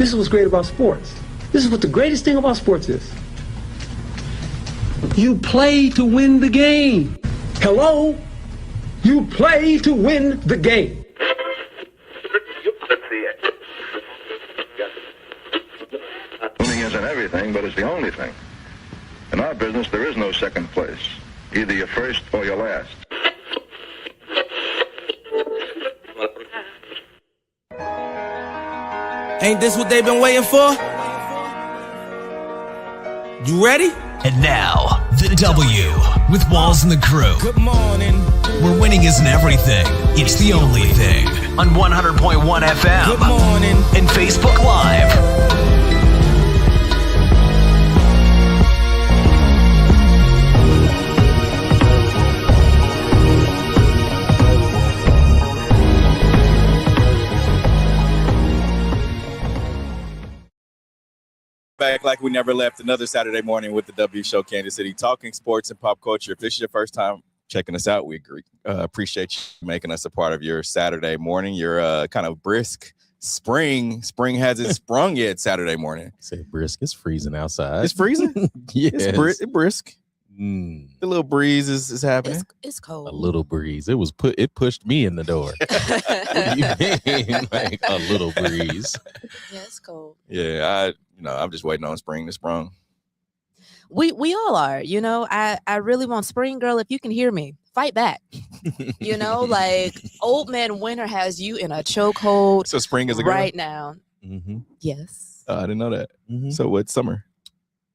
This is what's great about sports. This is what the greatest thing about sports is. You play to win the game. Hello? You play to win the game. Winning isn't everything, but it's the only thing. In our business, there is no second place. Either you're first or you're last. Ain't this what they've been waiting for? You ready? And now, the W with Walls and the crew. Good morning. Where winning isn't everything, it's the only thing. On 100.1 FM. Good morning. And Facebook Live. Back like we never left, another Saturday morning with the W Show, Kansas City, talking sports and pop culture. If this is your first time checking us out, we appreciate you making us a part of your Saturday morning. Your kind of brisk spring hasn't sprung yet Saturday morning. Say brisk, it's freezing outside. It's freezing? Yes. It's brisk. The little breeze is happening. It's cold. A little breeze. It pushed me in the door. What do you mean, like a little breeze? Yeah, it's cold. Yeah, I'm just waiting on spring to sprung. We all are, I really want spring, girl. If you can hear me, fight back. Like old man winter has you in a chokehold. So spring is a girl? Right now. Mm-hmm. Yes. I didn't know that. Mm-hmm. So what's summer?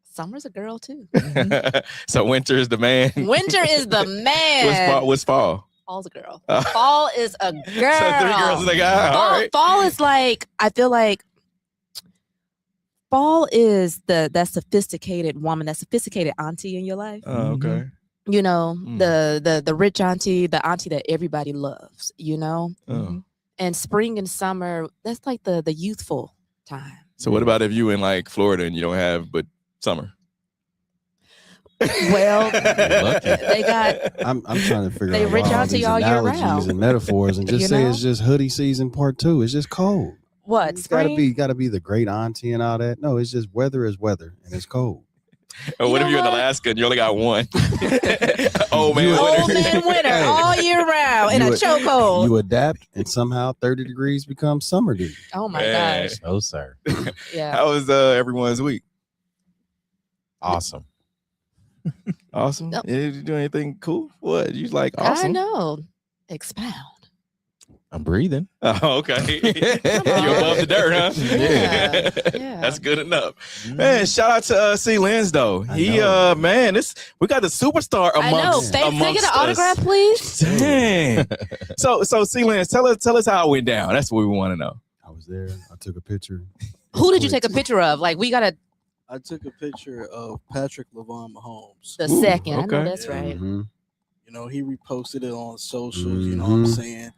Summer's a girl too. So winter is the man. Winter is the man. What's fall? Fall's a girl. Fall is a girl. So 3 girls is like, all right. Fall is like, I feel like fall is that sophisticated woman, that sophisticated auntie in your life. Oh, okay. The rich auntie, the auntie that everybody loves, Oh. And spring and summer, that's like the youthful time. So what about if you in like Florida and you don't have but summer? Well, they got. I'm trying to figure they out rich all auntie these all year analogies round. and metaphors, and just say it's just hoodie season part 2. It's just cold. What? It's Spring? gotta be the great auntie and all that. No, it's just weather is weather, and it's cold. Or what if you're in Alaska and you only got one? Old man winter all year round in a chokehold. You adapt, and somehow 30 degrees becomes summer duty. Oh my gosh! Oh, sir. Yeah. How was everyone's week? Awesome. Awesome. Yep. Did you do anything cool? What? You like awesome? I know. Expound. I'm breathing. Oh, okay. You're above the dirt, huh? Yeah. That's good enough. Man, shout out to C. Lenz though. We got the superstar amongst I know. Can I get an autograph, please? Dang. So C. Lenz, tell us how it went down. That's what we want to know. I was there. I took a picture. Who did you take a picture of? Like I took a picture of Patrick LaVon Mahomes. The second. Okay. I know that's right. Mm-hmm. He reposted it on socials. You know what I'm saying?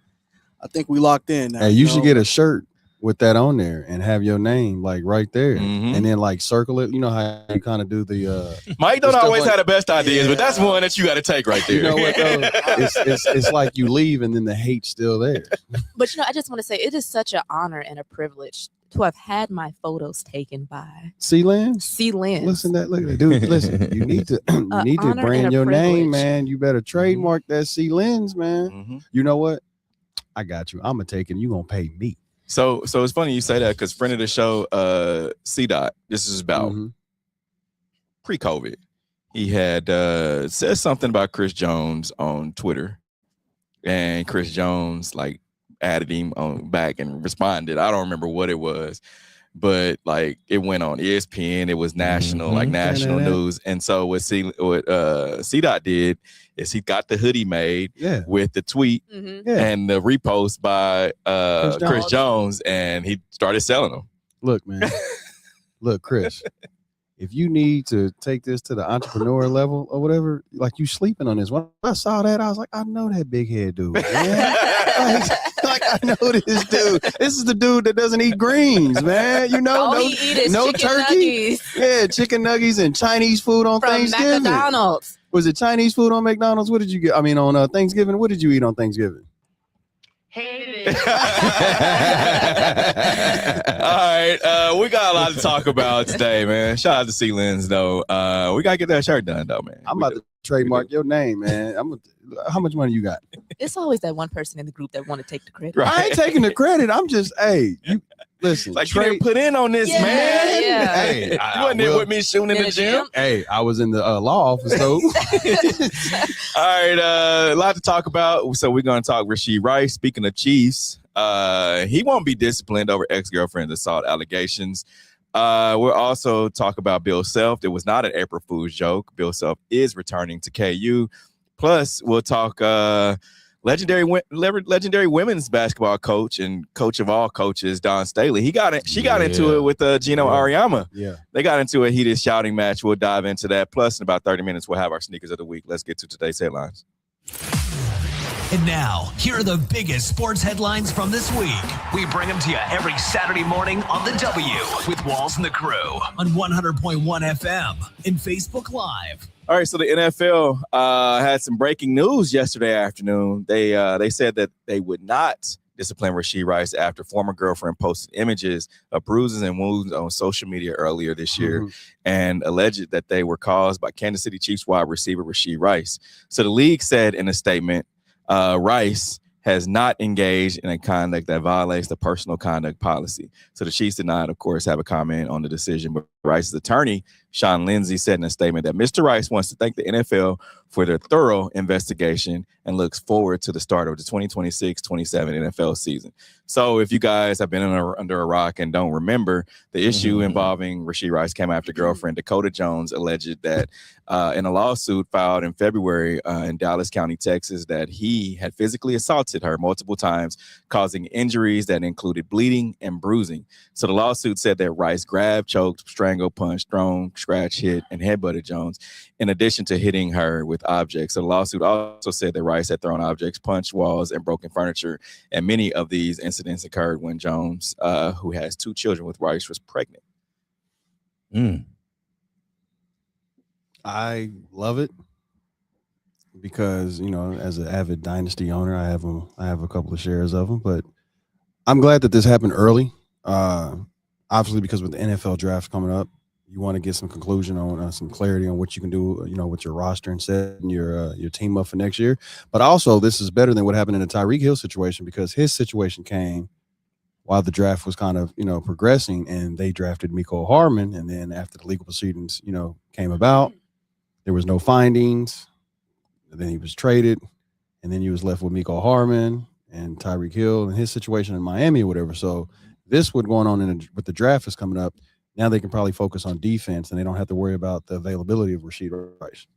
I think we locked in now. Hey, you should get a shirt with that on there and have your name like right there, and then like circle it. You know how you kind of do the. Mike don't always have the best ideas, but that's one that you got to take right there. You know what though? It's like you leave and then the hate's still there. But I just want to say it is such an honor and a privilege to have had my photos taken by C. Lenz. C. Lenz. Look at that, dude. Listen, you need to brand your name, man. You better trademark that C. Lenz, man. Mm-hmm. You know what? I got you. I'm gonna take it. You gonna pay me. So it's funny you say that because friend of the show, C. Dot. This is about pre-COVID. He had said something about Chris Jones on Twitter, and Chris Jones like added him on back and responded. I don't remember what it was, but like it went on ESPN. It was national, like national news. And so what C. Dot did is he got the hoodie made with the tweet and the repost by Chris Jones, and he started selling them. Look, man. Look, Chris. If you need to take this to the entrepreneur level or whatever, like you sleeping on this. When I saw that, I was like, I know that big head dude. Man. like I know this dude. This is the dude that doesn't eat greens, man. All he eat is no chicken turkey. Nuggets. Yeah, chicken nuggets and Chinese food on From Thanksgiving. McDonald's. Was it Chinese food on McDonald's? What did you get? I mean, on Thanksgiving, what did you eat on Thanksgiving? Hated it. All right, we got a lot to talk about today, man. Shout out to C Lens though. We gotta get that shirt done though, man. I'm about to trademark your name, man. How much money you got? It's always that one person in the group that want to take the credit. Right. I ain't taking the credit. I'm just, hey, you listen. Like you didn't put in on this, man. Yeah. Hey, You wasn't there with me shooting in the gym. Hey, I was in the law office though. All right, a lot to talk about. So we're gonna talk Rashee Rice. Speaking of Chiefs, he won't be disciplined over ex-girlfriend's assault allegations. We'll also talk about Bill Self. It was not an April Fool's joke. Bill Self is returning to KU. Plus, we'll talk legendary women's basketball coach and coach of all coaches, Don Staley. She got into it with Geno Auriemma. Yeah. They got into a heated shouting match. We'll dive into that. Plus, in about 30 minutes, we'll have our sneakers of the week. Let's get to today's headlines. And now, here are the biggest sports headlines from this week. We bring them to you every Saturday morning on The W with Walls and the Crew on 100.1 FM and Facebook Live. All right, so the NFL had some breaking news yesterday afternoon. They said that they would not discipline Rashee Rice after former girlfriend posted images of bruises and wounds on social media earlier this year and alleged that they were caused by Kansas City Chiefs wide receiver Rashee Rice. So the league said in a statement, Rice has not engaged in a conduct that violates the personal conduct policy. So the Chiefs did not, of course, have a comment on the decision, but Rice's attorney, Sean Lindsay, said in a statement that Mr. Rice wants to thank the NFL for their thorough investigation and looks forward to the start of the 2026-27 NFL season. So if you guys have been under a rock and don't remember, the issue involving Rashee Rice came after girlfriend Dakota Jones alleged that in a lawsuit filed in February in Dallas County, Texas, that he had physically assaulted her multiple times, causing injuries that included bleeding and bruising. So the lawsuit said that Rice grabbed, choked, strangled, punched, thrown, scratched, hit, and headbutted Jones, in addition to hitting her with objects. So the lawsuit also said that Rice had thrown objects, punched walls, and broken furniture. And many of these incidents occurred when Jones, who has 2 children with Rice, was pregnant. I love it because, you know, as an avid Dynasty owner, I have a couple of shares of them, but I'm glad that this happened early. Obviously, because with the NFL draft coming up, you want to get some conclusion on some clarity on what you can do, you know, with your roster and setting your team up for next year. But also, this is better than what happened in the Tyreek Hill situation because his situation came while the draft was kind of, you know, progressing, and they drafted Mecole Hardman, and then after the legal proceedings, you know, came about, there was no findings. And then he was traded, and then he was left with Mecole Hardman and Tyreek Hill and his situation in Miami or whatever. So this what's going on with the draft is coming up. Now they can probably focus on defense, and they don't have to worry about the availability of Rashee Rice.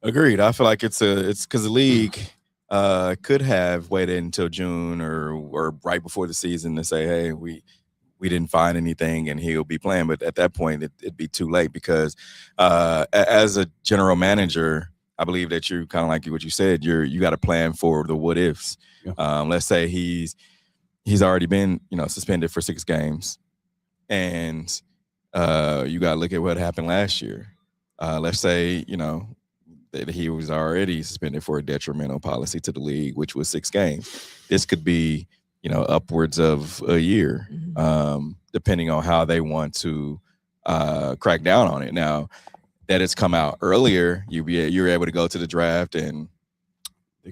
Agreed. I feel like it's because the league could have waited until June or right before the season to say, hey, we didn't find anything and he'll be playing. But at that point, it'd be too late because as a general manager, I believe that you kind of like what you said, you got to plan for the what ifs. Yeah. Let's say he's already been, you know, suspended for 6 games. And you got to look at what happened last year. Let's say, you know, that he was already suspended for a detrimental policy to the league, which was 6 games. This could be, you know, upwards of a year, depending on how they want to crack down on it. Now that it's come out earlier, you're able to go to the draft and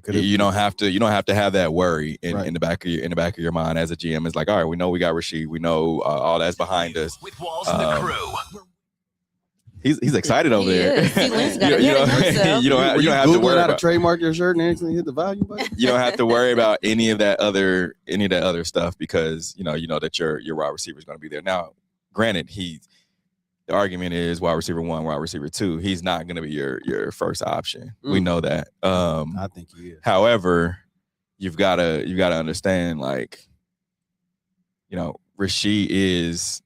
you don't have to have that worry in the back of your mind as a GM. It's like, all right, we know we got Rashee, we know all that's behind us. With Walls and the Crew. He's excited over there. You don't have to worry about trademark your shirt and actually hit the volume button. You don't have to worry about any of that other stuff because you know that your wide receiver is going to be there. Now, granted, the argument is wide receiver 1, wide receiver 2. He's not going to be your first option. We know that. I think he is. However, you've got to understand, like, you know, Rashee is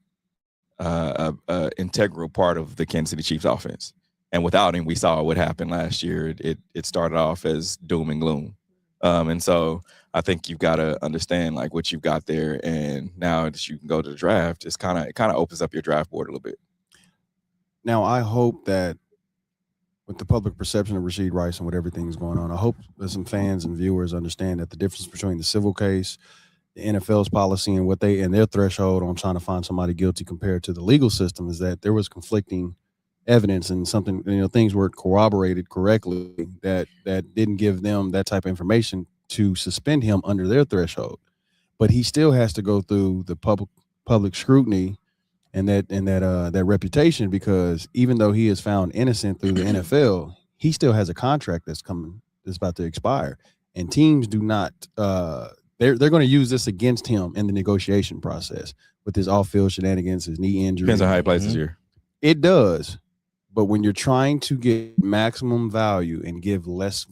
a integral part of the Kansas City Chiefs offense, and without him, we saw what happened last year. It started off as doom and gloom, and so I think you've got to understand like what you've got there, and now that you can go to the draft, it kind of opens up your draft board a little bit. Now, I hope that with the public perception of Rashee Rice and what everything's going on, I hope that some fans and viewers understand that the difference between the civil case, the NFL's policy, and what they and their threshold on trying to find somebody guilty compared to the legal system is that there was conflicting evidence and something, things weren't corroborated correctly that didn't give them that type of information to suspend him under their threshold. But he still has to go through the public scrutiny and that reputation, because even though he is found innocent through the NFL, he still has a contract that's about to expire, and teams do not they're going to use this against him in the negotiation process with his off-field shenanigans, his knee injury. Depends on how he plays this year. It does, but when you're trying to get maximum value and give less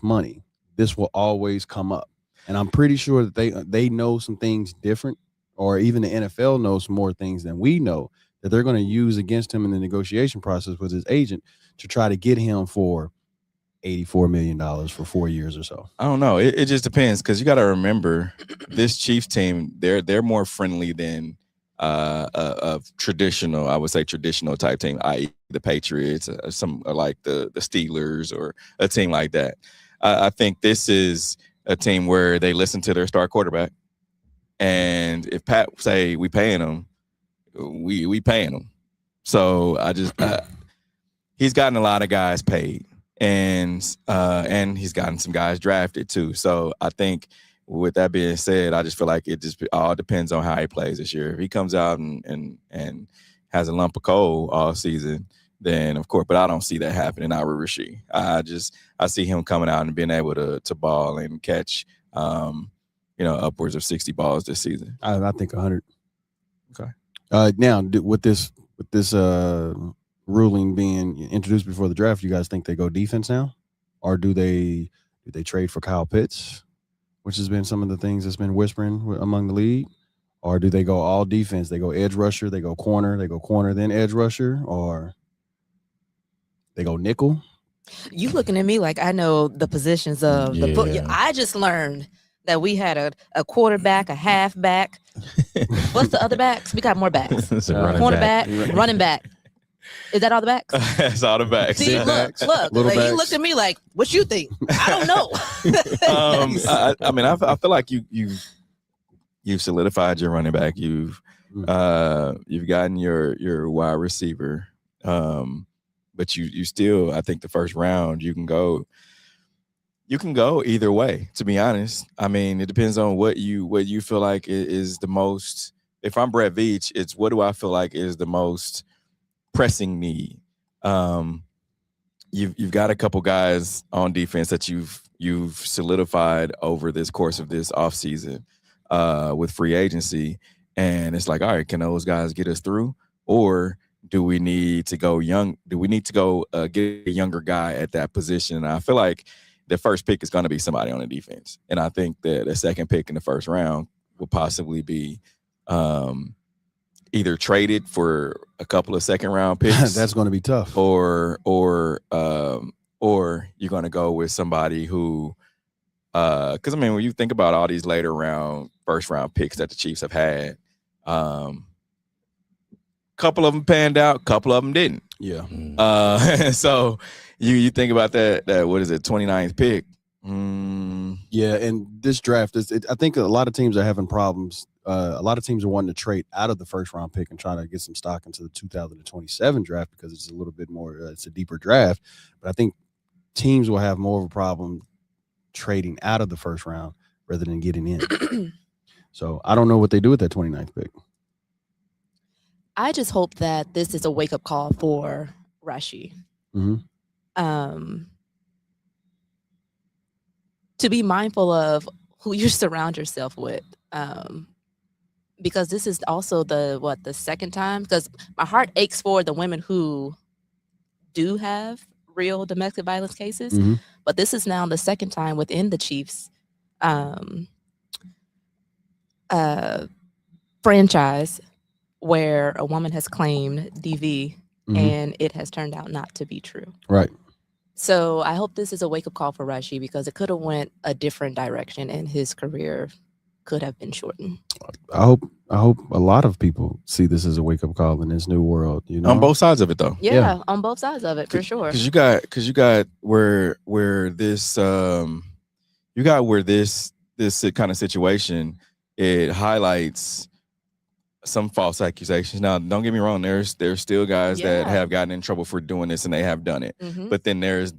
money, this will always come up, and I'm pretty sure that they know some things different. Or even the NFL knows more things than we know that they're going to use against him in the negotiation process with his agent to try to get him for $84 million for 4 years or so. I don't know. It just depends, because you got to remember this Chiefs team, they're more friendly than a traditional, I would say traditional type team, i.e. the Patriots, some like the Steelers or a team like that. I think this is a team where they listen to their star quarterback. And if Pat say we paying him, we paying him. So I just he's gotten a lot of guys paid, and he's gotten some guys drafted too. So I think with that being said, I just feel like it just all depends on how he plays this year. If he comes out and has a lump of coal all season, then of course. But I don't see that happening out with Rashee. I see him coming out and being able to ball and catch. Upwards of 60 balls this season. I think 100. Okay. Now with this ruling being introduced before the draft, you guys think they go defense now, or do they trade for Kyle Pitts, which has been some of the things that's been whispering among the league, or do they go all defense? They go edge rusher, they go corner then edge rusher, or they go nickel? You looking at me like I know the positions of the book. I just learned that we had a quarterback, a halfback. What's the other backs? We got more backs. Cornerback, running back. Is that all the backs? That's all the backs. See, look. Like, he looked at me like, "What you think?" I don't know. I feel like you've solidified your running back. You've gotten your wide receiver. But you still, I think the first round you can go either way, to be honest. I mean, it depends on what you feel like is the most. If I'm Brett Veach, it's what do I feel like is the most pressing need. You've got a couple guys on defense that you've solidified over this course of this offseason with free agency, and it's like, all right, can those guys get us through, or do we need to go young? Do we need to go get a younger guy at that position? And I feel like the first pick is going to be somebody on the defense. And I think that the second pick in the first round will possibly be either traded for a couple of second round picks. That's going to be tough. Or you're going to go with somebody who, because when you think about all these later round, first round picks that the Chiefs have had, couple of them panned out, couple of them didn't. Yeah. So you think about that what is it, 29th pick? Yeah, and this draft I think a lot of teams are having problems. A lot of teams are wanting to trade out of the first round pick and trying to get some stock into the 2027 draft because it's a little bit more. It's a deeper draft, but I think teams will have more of a problem trading out of the first round rather than getting in. So I don't know what they do with that 29th pick. I just hope that this is a wake-up call for Rashee. Mm-hmm. To be mindful of who you surround yourself with. Because this is also the second time, because my heart aches for the women who do have real domestic violence cases, Mm-hmm. but this is now the second time within the Chiefs franchise where a woman has claimed DV Mm-hmm. and it has turned out not to be true. Right. So I hope this is a wake-up call for Rashee because it could have went a different direction in his career could have been shortened. I hope a lot of people see this as a wake up call in this new world. You know, on both sides of it though. Yeah. On both sides of it for sure. Because you got where this this kind of situation, it highlights some false accusations. Now, don't get me wrong. There's still guys that have gotten in trouble for doing this, and they have done it. Mm-hmm. But then there's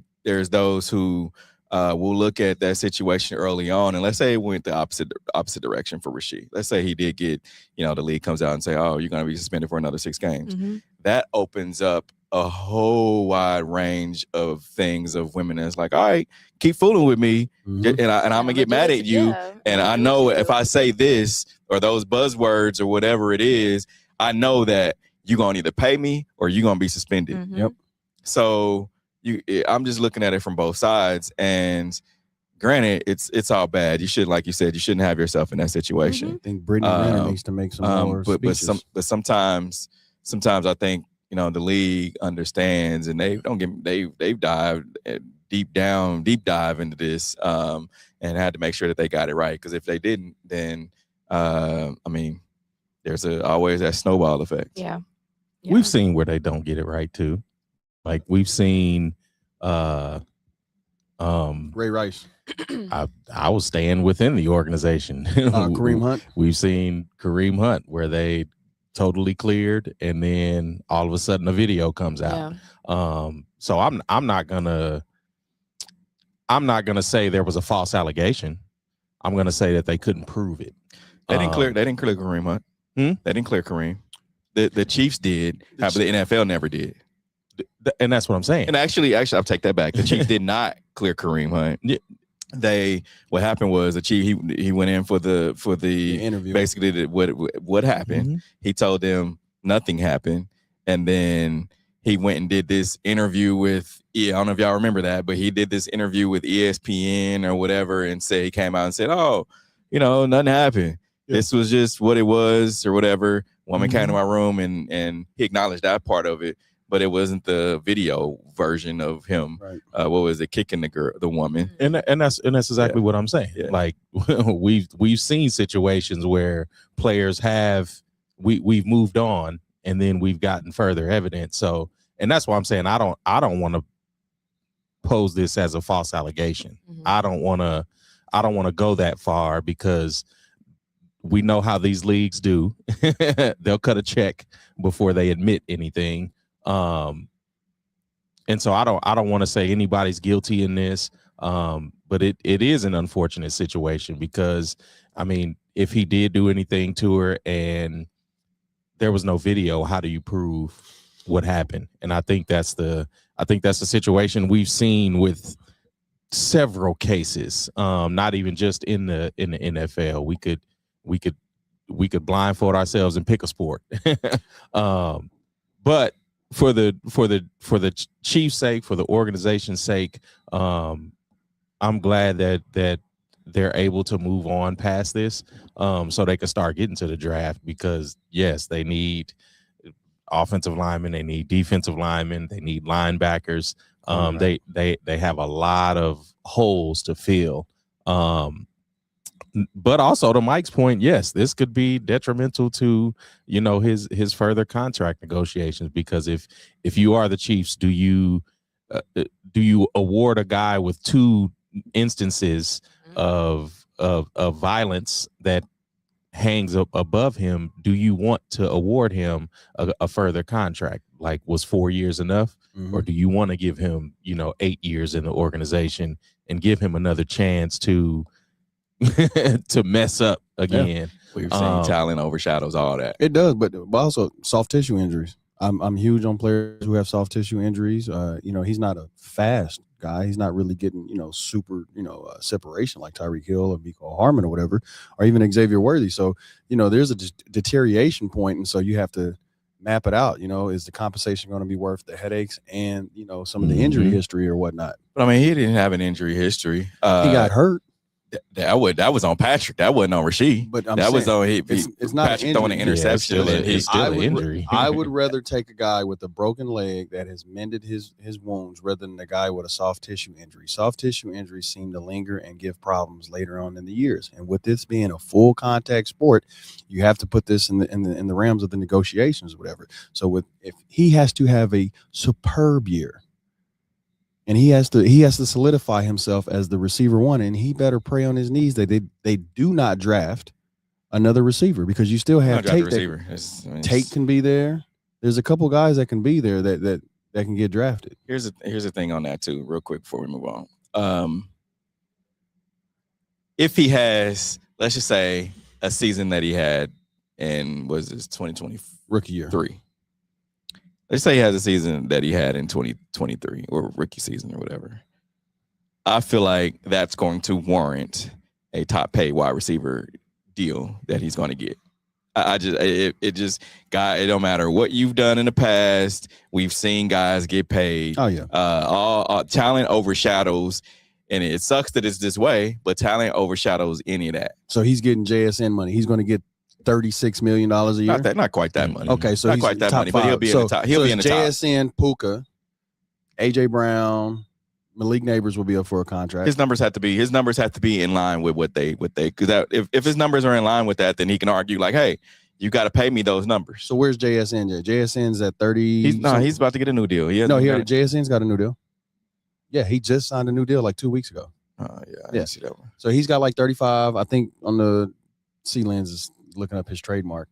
those who will look at that situation early on, and let's say it went the opposite direction for Rashee. Let's say he did get, the league comes out and say, "Oh, you're going to be suspended for another 6 games." Mm-hmm. That opens up a whole wide range of things of women that's like, all right, keep fooling with me, and I'm gonna get mad at you. And I know if I say this or those buzzwords or whatever it is, I know that you're gonna either pay me or you're gonna be suspended. Mm-hmm. Yep. So I'm just looking at it from both sides. And granted, it's all bad. You should, like you said, you shouldn't have yourself in that situation. Mm-hmm. I think Brittany Renner needs to make some more speeches. But sometimes I think the league understands, and they've dived deep dive into this, and had to make sure that they got it right. Because if they didn't, then there's always that snowball effect. Yeah. We've seen where they don't get it right too. Like we've seen Ray Rice. I was staying within the organization. Kareem Hunt. We've seen Kareem Hunt where they totally cleared, and then all of a sudden a video comes out. So I'm not gonna say there was a false allegation. I'm gonna say that they couldn't prove it. They didn't clear Kareem Hunt. They didn't clear Kareem. The Chiefs did, but the NFL never did. And that's what I'm saying. And actually, I'll take that back. The Chiefs did not clear Kareem Hunt. What happened was the Chief he went in for the interview. Basically, what happened? Mm-hmm. He told them nothing happened, and then he went and did this interview with, I don't know if y'all remember that, but he did this interview with ESPN or whatever, and he came out and said, "Oh, nothing happened. Yeah. This was just what it was," or whatever. Woman came to my room and he acknowledged that part of it, but it wasn't the video version of him. Right. What was it? Kicking the woman. And that's exactly what I'm saying. Yeah. Like we've seen situations where players we've moved on, and then we've gotten further evidence. So, and that's why I'm saying I don't want to pose this as a false allegation. Mm-hmm. I don't want to go that far, because we know how these leagues do. They'll cut a check before they admit anything. And so I don't want to say anybody's guilty in this. But it is an unfortunate situation, because if he did do anything to her and there was no video, how do you prove what happened? And I think that's the situation we've seen with several cases. Not even just in the NFL. We could blindfold ourselves and pick a sport. But for the Chiefs' sake, for the organization's sake, I'm glad that they're able to move on past this, so they can start getting to the draft, because yes, they need offensive linemen, they need defensive linemen, they need linebackers. They have a lot of holes to fill. But also, to Mike's point, yes, this could be detrimental to his further contract negotiations, because if you are the Chiefs, do you award a guy with 2 instances of violence that hangs up above him? Do you want to award him a further contract? Like, was 4 years enough? Mm-hmm. Or do you want to give him 8 years in the organization and give him another chance to mess up again? Yeah. We've seen talent overshadows all that. It does, but also soft tissue injuries. I'm huge on players who have soft tissue injuries. He's not a fast guy. He's not really getting super separation like Tyreek Hill or Mecole Hardman or whatever, or even Xavier Worthy. So there's a deterioration point, and so you have to map it out. Is the compensation going to be worth the headaches and some of the injury history or whatnot? But he didn't have an injury history. He got hurt. That was on Patrick. That wasn't on Rashee. But was on it's not Patrick throwing an interception. It's still an injury. I would rather take a guy with a broken leg that has mended his wounds rather than a guy with a soft tissue injury. Soft tissue injuries seem to linger and give problems later on in the years. And with this being a full contact sport, you have to put this in the realms of the negotiations or whatever. So if he has to have a superb year, and he has to solidify himself as the receiver one, and he better pray on his knees that they do not draft another receiver, because you still have Tate. Tate can be there. There's a couple guys that can be there that can get drafted. Here's the thing on that too, real quick before we move on. If he has, let's just say, a season that he had in was his 2020 rookie year 3. Let's say he has a season that he had in 2023 or rookie season or whatever. I feel like that's going to warrant a top pay wide receiver deal that he's going to get. It don't matter what you've done in the past. We've seen guys get paid. Oh yeah. All talent overshadows, and it sucks that it's this way, but talent overshadows any of that. So he's getting JSN money. He's going to get $36 million a year. Not quite that money. Okay, so not he's quite that top money, 5. but he'll be in the top. He'll be in the JSN, top. Puka, AJ Brown, Malik Neighbors will be up for a contract. His numbers have to be in line with what they because if his numbers are in line with that, then he can argue like, hey, you got to pay me those numbers. So where's JSN? JSN's at 30. He's about to get a new deal. JSN's got a new deal. Yeah, he just signed a new deal like 2 weeks ago. I didn't see that one. So he's got like 35. I think on the C-Lens is looking up his trademark.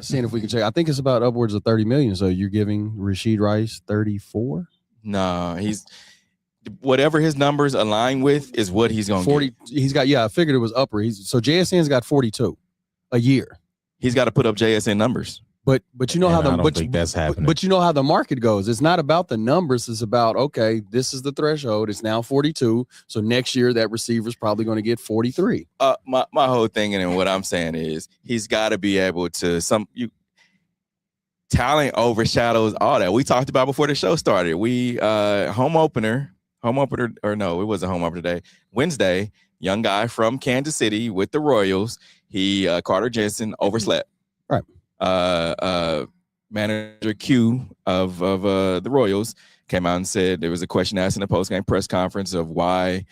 Seeing if we can check. I think it's about upwards of 30 million. So you're giving Rashee Rice 34? No, he's whatever his numbers align with is what he's going to 40. get. He's got, I figured it was upper. So JSN's got 42 a year. He's got to put up JSN numbers. But you know I don't think that's happening. But you know how the market goes. It's not about the numbers. It's about, okay, this is the threshold. It's now 42. So next year that receiver's probably going to get 43. My whole thing and what I'm saying is he's got to be able to talent overshadows all that. We talked about before the show started. We home opener or no, it wasn't home opener today. Wednesday, young guy from Kansas City with the Royals. He Carter Jensen overslept. Right. Manager Q of the Royals came out and said there was a question asked in the postgame press conference of why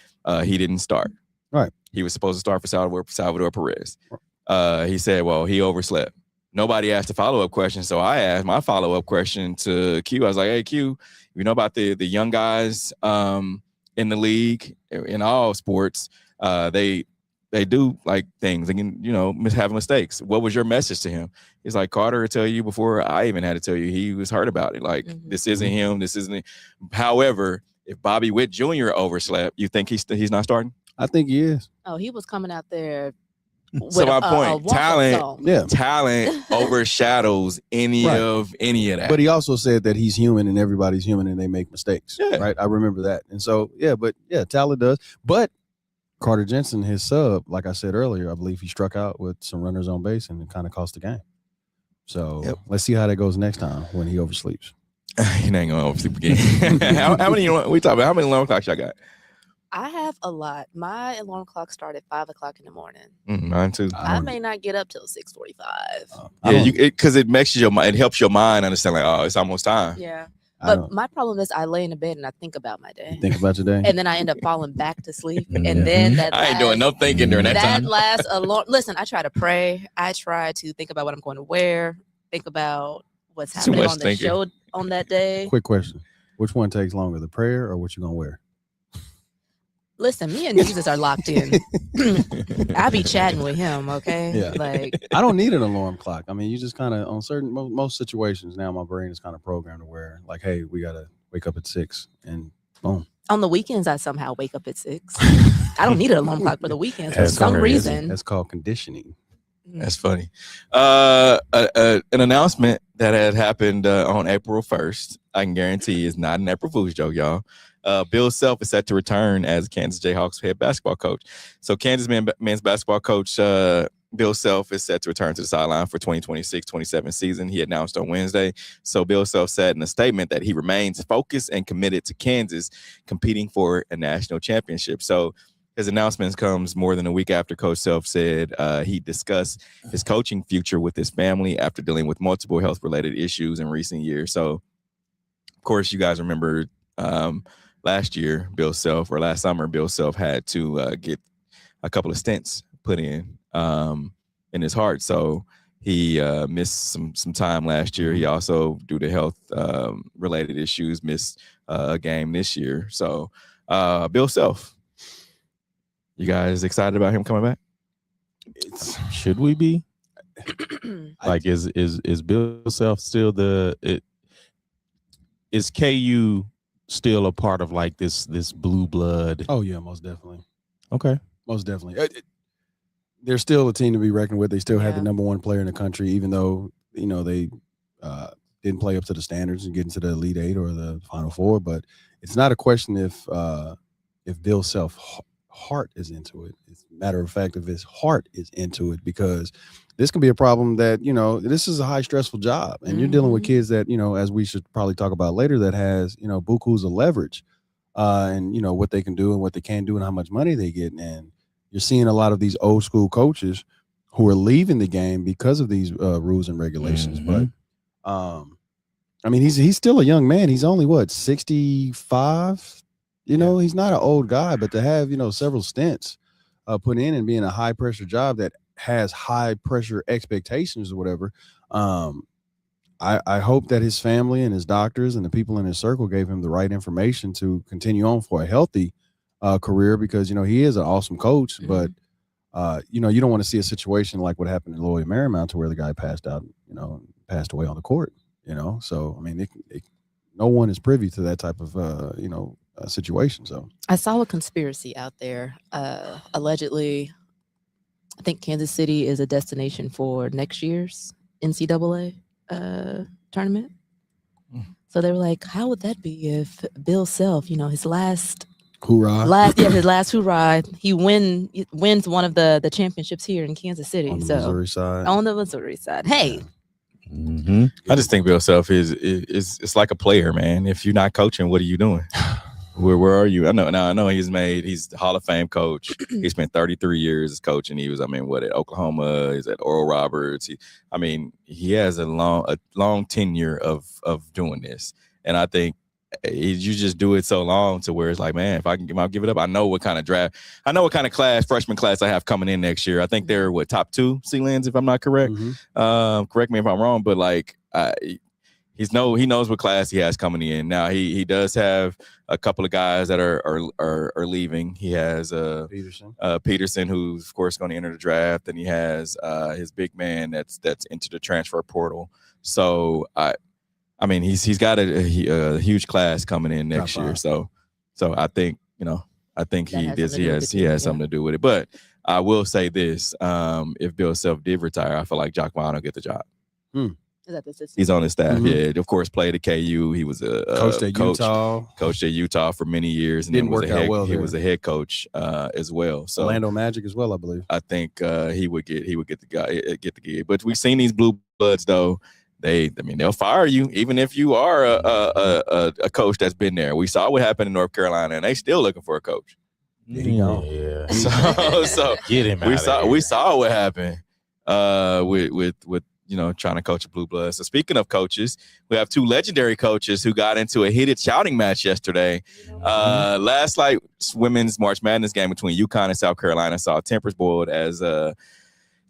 he didn't start. Right. He was supposed to start for Salvador Perez. He said, well, he overslept. Nobody asked a follow-up question, so I asked my follow-up question to Q. I was like, hey, Q, you know about the young guys in the league, in all sports, they do like things. They can, have mistakes. What was your message to him? He's like, Carter will tell you before I even had to tell you. He was hurt about it. Like, This isn't him. This isn't. However, if Bobby Witt Jr. overslept, you think he's not starting? I think he is. Oh, he was coming out there. So my point, talent overshadows any of that. But he also said that he's human and everybody's human and they make mistakes. Yeah. Right. I remember that. And so, talent does. But Carter Jensen, his sub, like I said earlier, I believe he struck out with some runners on base and it kind of cost the game. So let's see how that goes next time when he oversleeps. He ain't gonna oversleep again. how many alarm clocks y'all got? I have a lot. My alarm clock started at 5:00 in the morning. Mine too. I may not get up till 6:45. Because it makes it helps your mind understand like, oh, it's almost time. Yeah. But my problem is I lay in the bed and I think about my day. You think about your day? And then I end up falling back to sleep. And then I ain't doing no thinking during that time. That last alarm. Listen, I try to pray. I try to think about what I'm going to wear. Think about what's happening on the show on that day. Quick question. Which one takes longer, the prayer or what you going to wear? Listen, me and Jesus are locked in. I be chatting with him, okay? Yeah. Like, I don't need an alarm clock. I mean, you just kind of, on certain, most situations now, my brain is kind of programmed to where, like, hey, we got to wake up at 6 and boom. On the weekends, I somehow wake up at 6. I don't need an alarm clock for the weekends for some reason. That's called conditioning. That's funny. An announcement that had happened on April 1st, I can guarantee is not an April Fool's joke, y'all. Bill Self is set to return as Kansas Jayhawks head basketball coach. So Kansas men's basketball coach Bill Self is set to return to the sideline for 2026-27 season. He announced on Wednesday. So Bill Self said in a statement that he remains focused and committed to Kansas competing for a national championship. So His announcements comes more than a week after Coach Self said he discussed his coaching future with his family after dealing with multiple health-related issues in recent years. So, of course, you guys remember last summer, Bill Self had to get a couple of stents put in his heart. So he missed some time last year. He also, due to health related issues, missed a game this year. So Bill Self, you guys excited about him coming back? Should we be? Like, is Bill Self still is KU still a part of like this blue blood? Oh yeah, most definitely. Okay, most definitely. They're still a team to be reckoned with. They still had the number one player in the country, even though they didn't play up to the standards and get into the Elite Eight or the Final Four. But it's not a question if Bill Self heart is into it. It's a matter of fact if his heart is into it, because this can be a problem that, this is a high stressful job, and you're dealing with kids that, as we should probably talk about later, that has, bukus of leverage and, what they can do and what they can't do and how much money they get. And you're seeing a lot of these old school coaches who are leaving the game because of these rules and regulations. But I mean, he's still a young man. He's only 65. He's not an old guy, but to have, several stints put in and being a high pressure job that has high pressure expectations or whatever. I hope that his family and his doctors and the people in his circle gave him the right information to continue on for a healthy career, because, he is an awesome coach, but you don't want to see a situation like what happened in Loyola Marymount, to where the guy passed out, passed away on the court, So, I mean, no one is privy to that type of, situation. So I saw a conspiracy out there. Allegedly, I think Kansas City is a destination for next year's NCAA tournament. So they were like, how would that be if Bill Self, his last hoorah, his last hoorah, he wins one of the championships here in Kansas City. On the Missouri side. Hey. I just think Bill Self is it's like a player, man. If you're not coaching, what are you doing? Where are you? I know he's the Hall of Fame coach. He spent 33 years as coaching. He was, at Oklahoma, he's at Oral Roberts. He has a long tenure of doing this. And I think you just do it so long to where it's like, man, if I'll give it up, I know what kind of freshman class I have coming in next year. I think they're top 2 C-Lens, if I'm not correct. Correct me if I'm wrong, but he knows what class he has coming in. Now he does have a couple of guys that are leaving. He has Peterson, who's of course going to enter the draft, and he has his big man that's into the transfer portal. So he's got a huge class coming in next year. So I think he has something to do with it. But I will say this: if Bill Self did retire, I feel like Jock Vaughn will get the job. Is that the system? He's on his staff. Yeah, of course, played at KU. He was a coached at Utah for many years, and didn't work out well. He was a head coach as well. So Orlando Magic as well, I believe. I think he would get the gig. But we've seen these blue bloods though. They'll fire you even if you are a coach that's been there. We saw what happened in North Carolina, and they still looking for a coach. Yeah. So get him. We saw what happened with trying to coach a blue blood. So speaking of coaches, we have 2 legendary coaches who got into a heated shouting match yesterday. Last night's women's March Madness game between UConn and South Carolina saw tempers boiled as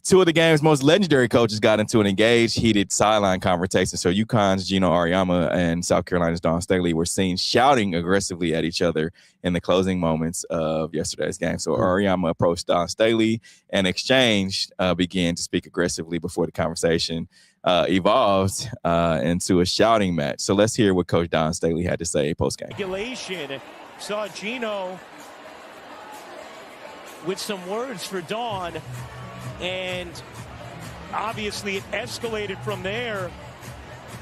2 of the game's most legendary coaches got into an engaged, heated sideline conversation. So UConn's Geno Auriemma and South Carolina's Dawn Staley were seen shouting aggressively at each other in the closing moments of yesterday's game. So Auriemma approached Dawn Staley, and exchange began to speak aggressively before the conversation evolved into a shouting match. So let's hear what Coach Dawn Staley had to say post-game. Regulation saw Geno with some words for Dawn. And obviously it escalated from there.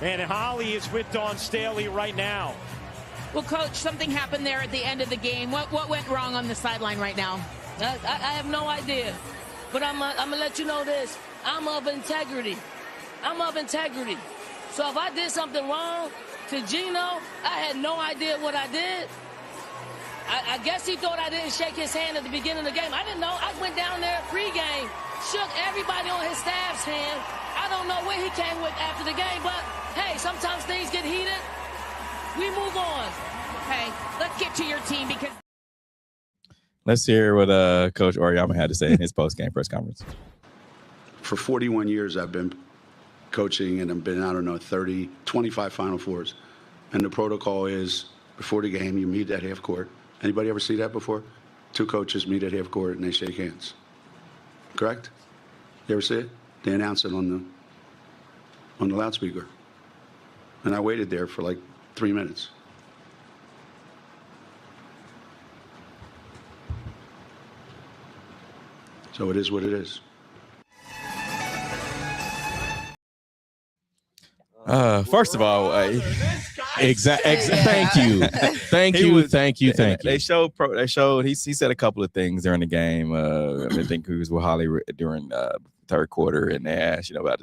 And Holly is with Dawn Staley right now. Well, Coach, something happened there at the end of the game. What went wrong on the sideline right now? I have no idea. But I'm going to let you know this. I'm of integrity. So if I did something wrong to Geno, I had no idea what I did. I guess he thought I didn't shake his hand at the beginning of the game. I didn't know. I went down there pregame, shook everybody on his staff's hand. I don't know what he came with after the game, but hey, sometimes things get heated. We move on. Okay, let's get to your team because. Let's hear what Coach Auriemma had to say in his post-game press conference. For 41 years, I've been coaching and I've been, 25 Final Fours. And the protocol is before the game, you meet at half court. Anybody ever see that before? Two coaches meet at half court and they shake hands. Correct? You ever see it? They announce it on the loudspeaker. And I waited there for like 3 minutes. So it is what it is. First of all, thank you. They showed. He said a couple of things during the game. I think he was with Holly during third quarter, and they asked, about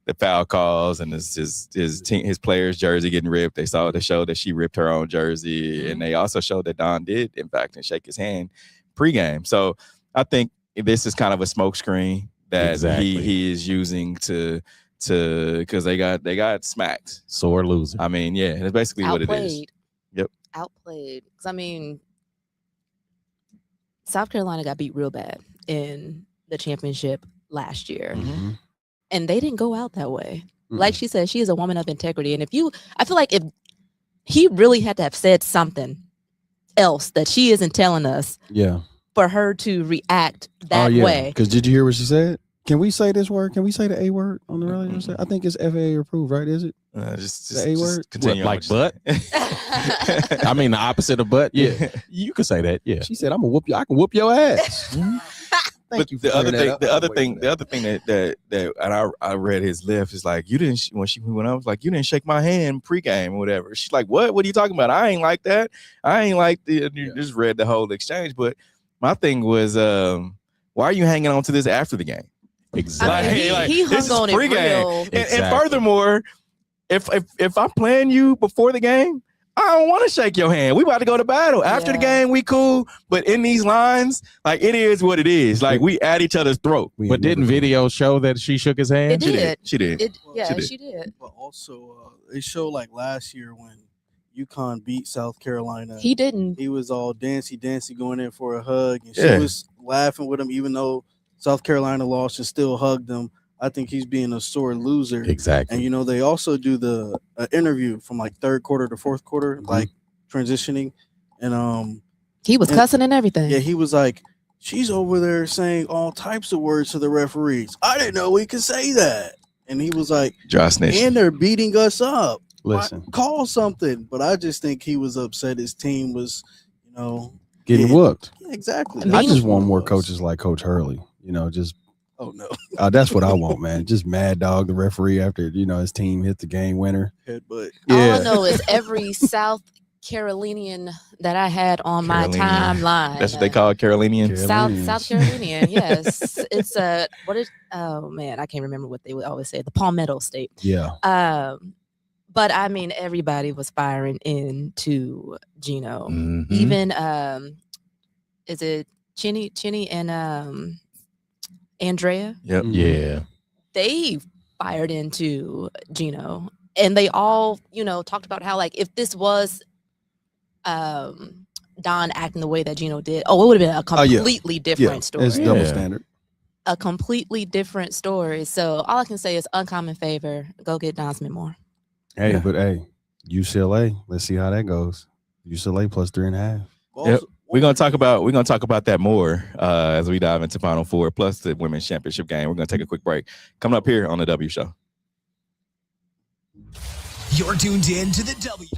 the foul calls and his player's jersey getting ripped. They showed that she ripped her own jersey, and they also showed that Don did, in fact, shake his hand pregame. So I think this is kind of a smokescreen that he is using to because they got smacked. Sore loser. I mean, yeah, that's basically Outplayed. what it is. Yep. Outplayed. Because, I mean, South Carolina got beat real bad in the championship last year. Mm-hmm. And they didn't go out that way. Mm-hmm. Like she said, she is a woman of integrity. And I feel like if he really had to have said something else that she isn't telling us for her to react that way. Because did you hear what she said? Can we say this word? Can we say the A word on the radio? I think it's FAA approved, right? Is it? Just the A word? Continue like butt? I mean, the opposite of butt? Yeah. You could say that. Yeah. She said, I'm going to whoop you. I can whoop your ass. Thank you for the other thing that I read his lips is like, you didn't, when I was like, you didn't shake my hand pregame or whatever. She's like, what are you talking about? I ain't like that. I ain't like you just read the whole exchange. But my thing was, why are you hanging on to this after the game? Exactly. He hung on it real. And furthermore, if I'm playing you before the game, I don't want to shake your hand. We about to go to battle. After the game, we cool. But in these lines, like, it is what it is. Like, we at each other's throat. But didn't video show that she shook his hand? It did. She did. She did. But also, it showed like last year when UConn beat South Carolina. He didn't. He was all dancy going in for a hug. And she was laughing with him, even though South Carolina lost and still hugged him. I think he's being a sore loser. Exactly. And, they also do the interview from like third quarter to fourth quarter, like transitioning. And he was cussing and everything. Yeah, he was like, she's over there saying all types of words to the referees. I didn't know we could say that. And he was like, and they're beating us up. Listen. Call something. But I just think he was upset. His team was, getting whooped. Yeah, exactly. I just want more coaches like Coach Hurley. Oh no. That's what I want, man. Just mad dog the referee after, his team hit the game winner. Headbutt. All I know is every South Carolinian that I had on my timeline. That's what they call Carolinian. South Carolinian, yes. It's oh man, I can't remember what they would always say. The Palmetto State. Yeah. But I mean, everybody was firing into Geno. Mm-hmm. Even is it Chinny and Andrea? Yep. Yeah. They fired into Geno, and they all, talked about how, like, if this was Don acting the way that Geno did, it would have been a completely different story. It's double standard. A completely different story. So all I can say is uncommon favor. Go get Don Smith more. Hey, but UCLA. Let's see how that goes. UCLA plus 3.5. Yep. We're gonna talk about that more as we dive into Final Four plus the women's championship game. We're gonna take a quick break. Coming up here on the W Show. You're tuned in to the W.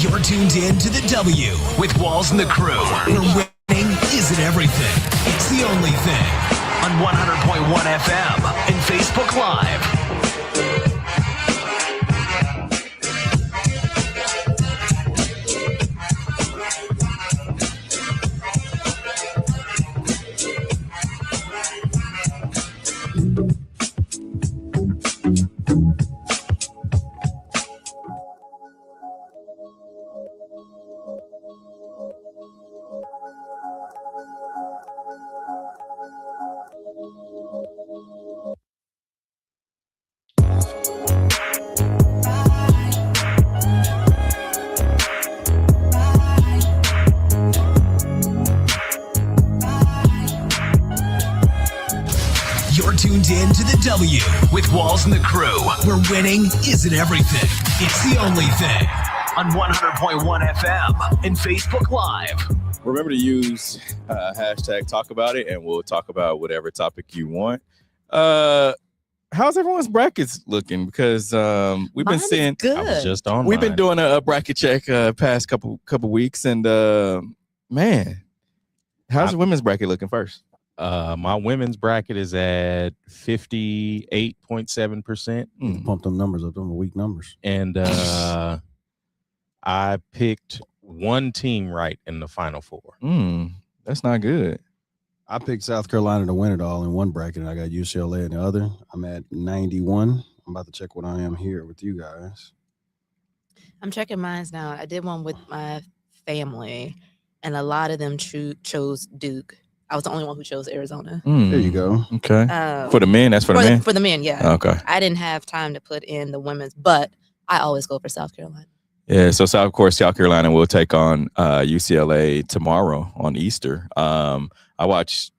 You're tuned in to the W with Walls and the Crew, where winning isn't everything. It's the only thing. On 100.1 FM and Facebook Live. tuned in to the W with Walls and the Crew, where winning isn't everything. It's the only thing. On 100.1 FM and Facebook Live. Remember to use hashtag talk about it, and we'll talk about whatever topic you want. How's everyone's brackets looking? Because we've been seeing. Good. I was just on. We've been doing a bracket check past couple weeks, and man, how's the women's bracket looking first? My women's bracket is at 58.7%. Pump them numbers up, them weak numbers. And I picked one team right in the Final Four. That's not good. I picked South Carolina to win it all in one bracket, and I got UCLA in the other. I'm at 91. I'm about to check what I am here with you guys. I'm checking mine now. I did one with my family, and a lot of them chose Duke. I was the only one who chose Arizona. There you go. Okay. For the men, that's for the men? For the men, yeah. Okay. I didn't have time to put in the women's, but I always go for South Carolina. Yeah, so South Carolina will take on UCLA tomorrow on Easter. I watched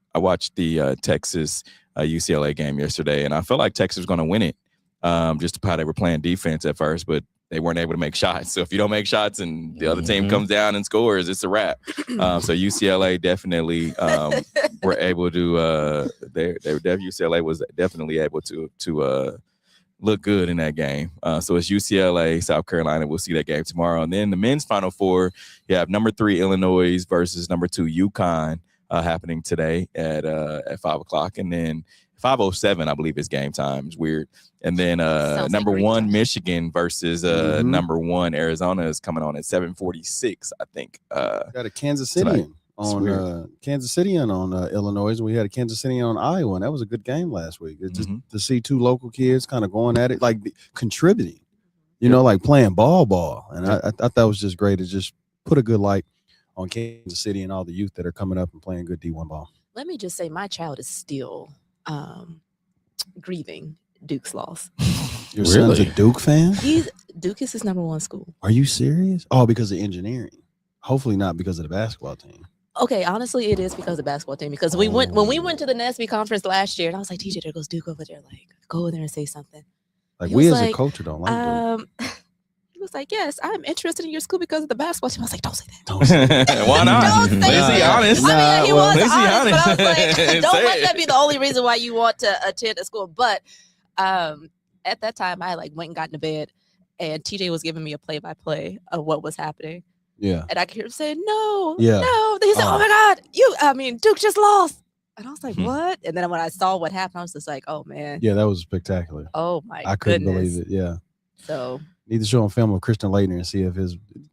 the Texas UCLA game yesterday, and I felt like Texas was going to win it. Just how they were playing defense at first, but they weren't able to make shots. So if you don't make shots and the other team comes down and scores, it's a wrap. So UCLA definitely were able to. UCLA was definitely able to look good in that game. So it's UCLA, South Carolina. We'll see that game tomorrow. And then the men's Final Four, you have number 3 Illinois versus number 2 UConn happening today at 5:00, and then 5:07, I believe, is game time. It's weird. And then number 1 Michigan versus number 1 Arizona is coming on at 7:46, I think. Got a Kansas City on Illinois, and we had a Kansas City on Iowa, and that was a good game last week. It's just to see two local kids kind of going at it, like contributing, like playing ball. And I thought that was just great to just put a good light on Kansas City and all the youth that are coming up and playing good D1 ball. Let me just say, my child is still grieving Duke's loss. Your son's a Duke fan? Duke is his number 1 school. Are you serious? Oh, because of engineering. Hopefully not because of the basketball team. Okay, honestly, it is because of the basketball team. Because when we went to the NSB conference last year, and I was like, TJ, there goes Duke over there. Like, go over there and say something. Like, we as a culture don't like Duke. He was like, yes, I'm interested in your school because of the basketball team. I was like, don't say that. Don't say that. Why not? Don't say Let's be honest. I mean, he was honest, but I was like, don't Say let it. that be the only reason why you want to attend a school. But at that time, I went and got into bed, and TJ was giving me a play-by-play of what was happening. Yeah. And I could hear him saying, no. He said, Oh. oh my God, Duke just lost. And I was like, what? And then when I saw what happened, I was just like, oh man. Yeah, that was spectacular. Oh my I couldn't goodness. believe it. Yeah. So need to show him film of Christian Laettner and see if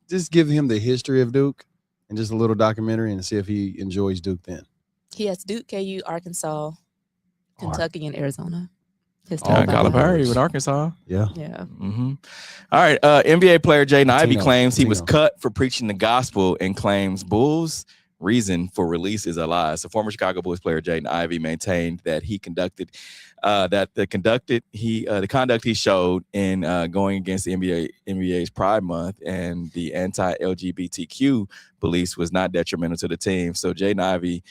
just give him the history of Duke and just a little documentary and see if he enjoys Duke then. he has Duke, KU, Arkansas, Kentucky, and Arizona. Calipari with Arkansas. Yeah. Yeah. Mm-hmm. All right. NBA player Jaden Ivey claims he was cut for preaching the gospel and claims Bulls' reason for release is a lie. So former Chicago Bulls player Jaden Ivey maintained that the conduct he showed in going against the NBA's Pride Month and the anti-LGBTQ beliefs was not detrimental to the team. So Jaden Ivey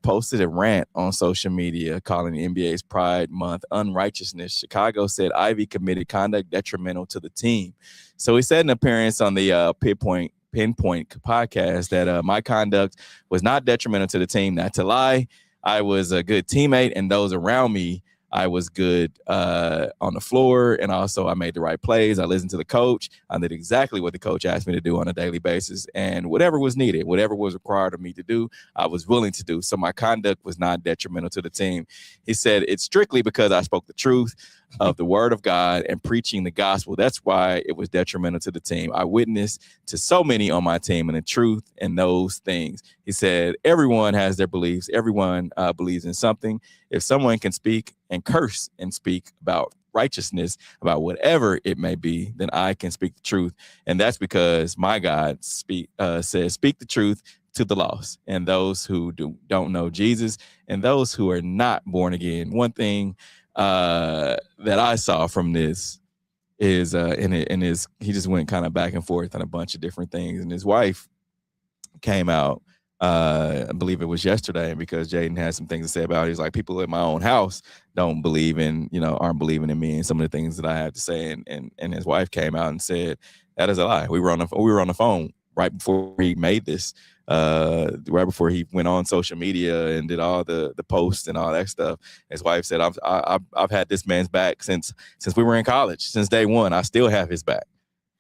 posted a rant on social media calling the NBA's Pride Month unrighteousness. Chicago said Ivey committed conduct detrimental to the team. So he said in an appearance on the Pinpoint podcast that my conduct was not detrimental to the team. Not to lie, I was a good teammate, and those around me, I was good on the floor, and also I made the right plays. I listened to the coach. I did exactly what the coach asked me to do on a daily basis, and whatever was needed, whatever was required of me to do, I was willing to do. So my conduct was not detrimental to the team. He said it's strictly because I spoke the truth of the word of God and preaching the gospel. That's why it was detrimental to the team. I witnessed to so many on my team and the truth and those things. He said, everyone has their beliefs. Everyone believes in something. If someone can speak and curse and speak about righteousness, about whatever it may be, then I can speak the truth. And that's because my God says, speak the truth to the lost and those who don't know Jesus and those who are not born again. One thing that I saw from this is he just went kind of back and forth on a bunch of different things, and his wife came out I believe it was yesterday, because Jaden had some things to say about it. He's like, people in my own house don't believe in, aren't believing in me and some of the things that I have to say. And his wife came out and said, that is a lie. We were on the phone right before he made this, right before he went on social media and did all the posts and all that stuff. His wife said, I've had this man's back since we were in college, since day one. I still have his back.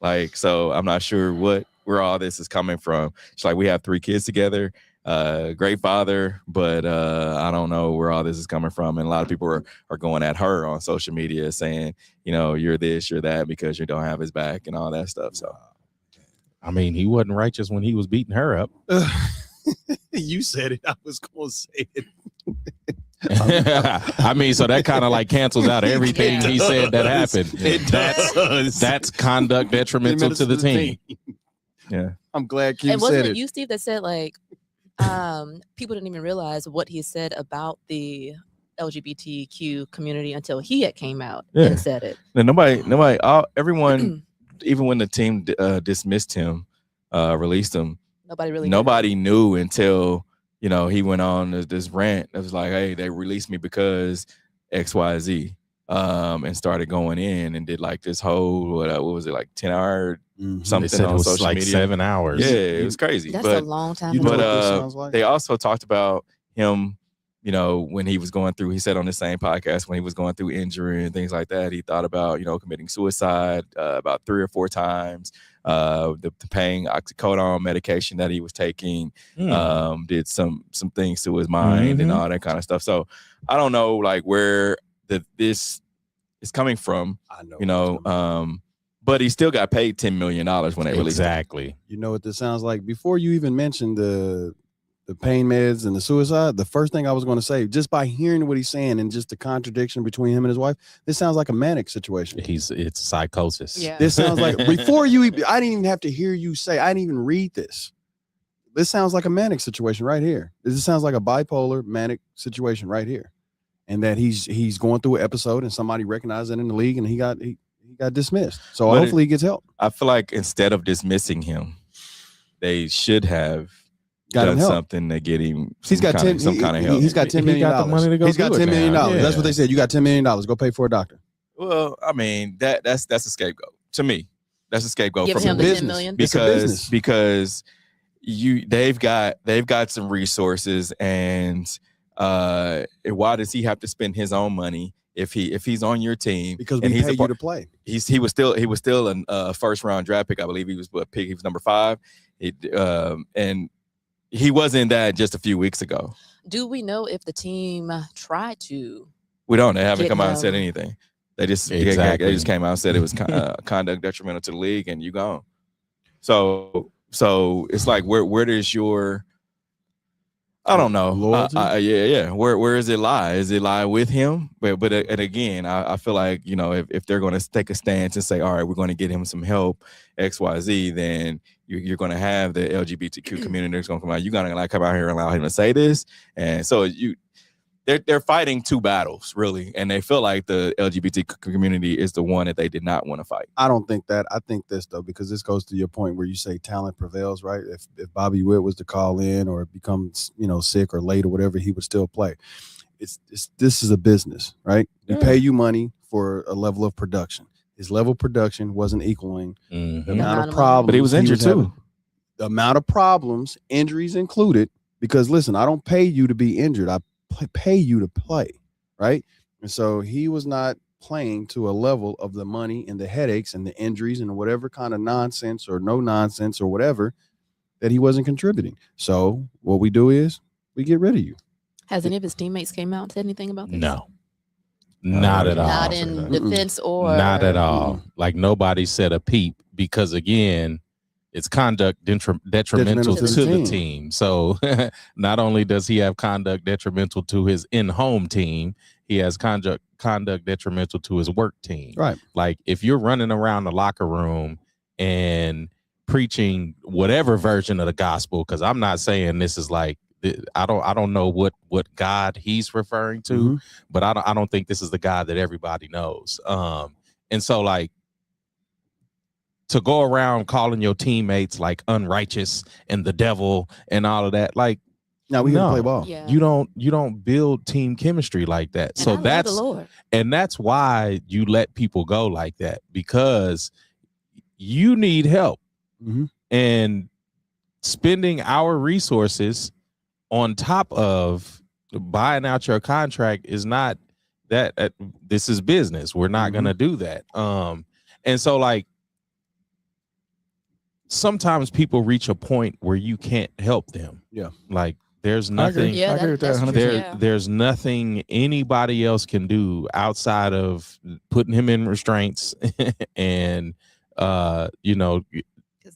Like, so I'm not sure where all this is coming from. It's like, we have 3 kids together, great father, but I don't know where all this is coming from. And a lot of people are going at her on social media saying, you're this, you're that, because you don't have his back and all that stuff. So, I mean, he wasn't righteous when he was beating her up. You said it. I was going to say it. I mean, so that kind of like cancels out everything he said that happened. That's conduct detrimental to the team. Yeah, I'm glad Kim and wasn't said it it. you, Steve, that said like people didn't even realize what he said about the LGBTQ community until he had came out and said it. And everyone, even when the team dismissed him, released him, nobody knew until he went on this rant. It was like, hey, they released me because XYZ, and started going in and did like this whole what was it, like 10-hour something on social like media. 7 hours. Yeah, it was crazy. That's a long time. But they also talked about him, when he was going through, he said on the same podcast, when he was going through injury and things like that, he thought about, committing suicide about 3 or 4 times. The pain oxycodone medication that he was taking did some things to his mind and all that kind of stuff. So I don't know like where this is coming from. I know, but he still got paid $10 million when they released him. Exactly. You know what this sounds like? Before you even mentioned the pain meds and the suicide, the first thing I was going to say, just by hearing what he's saying and just the contradiction between him and his wife, this sounds like a manic situation. It's psychosis. Yeah. This sounds like before I didn't even have to hear you say, I didn't even read this. This sounds like a manic situation right here. This sounds like a bipolar manic situation right here. And that he's going through an episode and somebody recognized it in the league and he got dismissed. So hopefully he gets help. I feel like instead of dismissing him, they should have done something to get him. He's got some kind of help. He's got $10 million. He's got $10 million. Yeah. That's what they said. You got $10 million. Go pay for a doctor. Well, I mean that's a scapegoat to me. That's a scapegoat Give from him the $10 million. because they've got some resources, and why does he have to spend his own money if he's on your team? Because we pay you to play. He was still a first round draft pick. I believe he was pick. He was number 5. And he wasn't that just a few weeks ago. Do we know if the team tried to? We don't. They haven't come out and said anything. They just they just came out and said it was conduct detrimental to the league, and you gone. So it's like where does your I don't know. Yeah. Where does it lie? Is it lie with him? But and again, I feel like if they're going to take a stance and say, all right, we're going to get him some help, XYZ, then you're going to have the LGBTQ community that's going to come out. You're going to come out here and allow him to say this, and so they're fighting 2 battles really, and they feel like the LGBT community is the one that they did not want to fight. I don't think that. I think this though, because this goes to your point where you say talent prevails, right? If Bobby Witt was to call in or becomes sick or late or whatever, he would still play. This is a business, right? We pay you money for a level of production. His level of production wasn't equaling the amount of problems. But he was injured too. The amount of problems, injuries included. Because listen, I don't pay you to be injured. I pay you to play, right? And so he was not playing to a level of the money and the headaches and the injuries and whatever kind of nonsense or no nonsense or whatever that he wasn't contributing. So what we do is we get rid of you. Has any of his teammates came out and said anything about this? No. Not at all. Not in defense or not at all. Like nobody said a peep, because again, it's conduct detrimental to the team. So not only does he have conduct detrimental to his in-home team, he has conduct detrimental to his work team. Right. Like if you're running around the locker room and preaching whatever version of the gospel, because I'm not saying this is like, I don't know what God he's referring to, but I don't think this is the God that everybody knows. And so like to go around calling your teammates like unrighteous and the devil and all of that. Like, no, we can play ball. Yeah. You don't build team chemistry like that. And so I love that's the Lord. And that's why you let people go like that, because you need help. Mm-hmm. And spending our resources on top of buying out your contract is not that. This is business. We're not going to do that. And so, like, sometimes people reach a point where you can't help them. Yeah. Like, there's nothing. Yeah, I agree with that. There's nothing anybody else can do outside of putting him in restraints and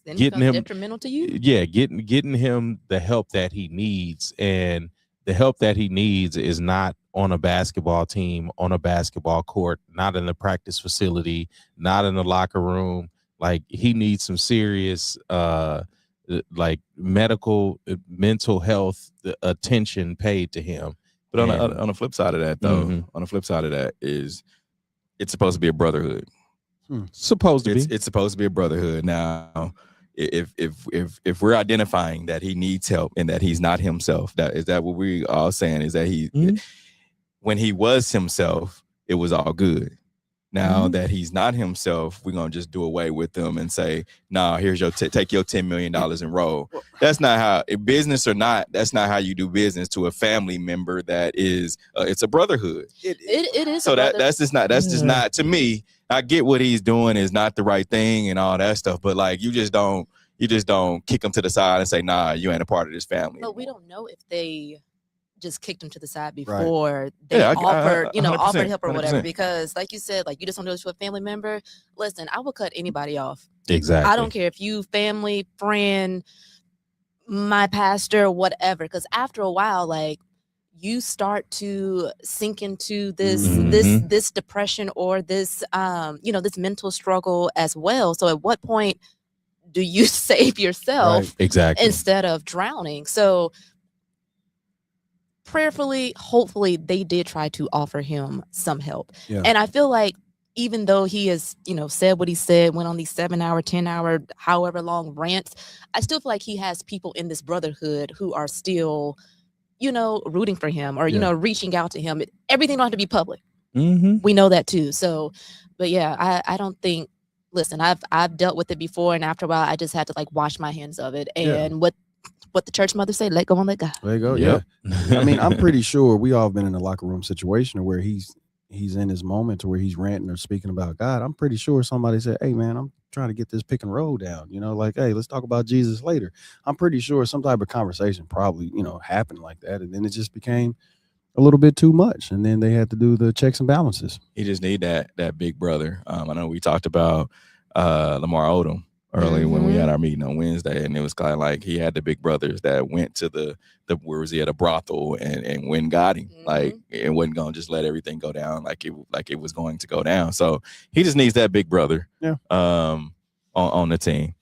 Then getting him detrimental to you. Yeah, getting him the help that he needs, and the help that he needs is not on a basketball team, on a basketball court, not in the practice facility, not in the locker room. Like, he needs some serious like mental health attention paid to him. But on the flip side of that, though, on the flip side of that is it's supposed to be a brotherhood. Supposed to be. It's supposed to be a brotherhood. Now, if we're identifying that he needs help and that he's not himself, is that what we all saying? Is that when he was himself, it was all good. Now that he's not himself, we're gonna just do away with them and say, "Nah, here's your take your $10 million and roll." That's not how, business or not. That's not how you do business to a family member. That is, it's a brotherhood. It is. So that's just not to me. I get what he's doing is not the right thing and all that stuff, but like, you just don't kick him to the side and say, "Nah, you ain't a part of this family." But we don't know if they just kicked him to the side before they Yeah, offered help or 100%. whatever. Because, like you said, like, you just don't do this to a family member. Listen, I will cut anybody off. Exactly. I don't care if you family, friend, my pastor, whatever. Because after a while, like, you start to sink into this depression or this this mental struggle as well. So at what point do you save yourself instead of drowning? So prayerfully, hopefully, they did try to offer him some help. Yeah. And I feel like even though he has, said what he said, went on these 7-hour, 10-hour, however long rants, I still feel like he has people in this brotherhood who are still, rooting for him or, reaching out to him. Everything don't have to be public. We know that too. So, but yeah, I don't think, listen, I've dealt with it before, and after a while, I just had to like wash my hands of it. And what the church mother say, let go and let God. There you go. Yep. Yeah. I mean, I'm pretty sure we all have been in a locker room situation where he's in his moment, to where he's ranting or speaking about God. I'm pretty sure somebody said, "Hey man, I'm trying to get this pick and roll down, like, hey, let's talk about Jesus later." I'm pretty sure some type of conversation probably, happened like that. And then it just became a little bit too much. And then they had to do the checks and balances. He just need that big brother. I know we talked about Lamar Odom earlier when we had our meeting on Wednesday, and it was kind of like he had the big brothers that went to the where was he at a brothel and went and got him, like, and wasn't gonna just let everything go down like it was going to go down. So he just needs that big brother on the team.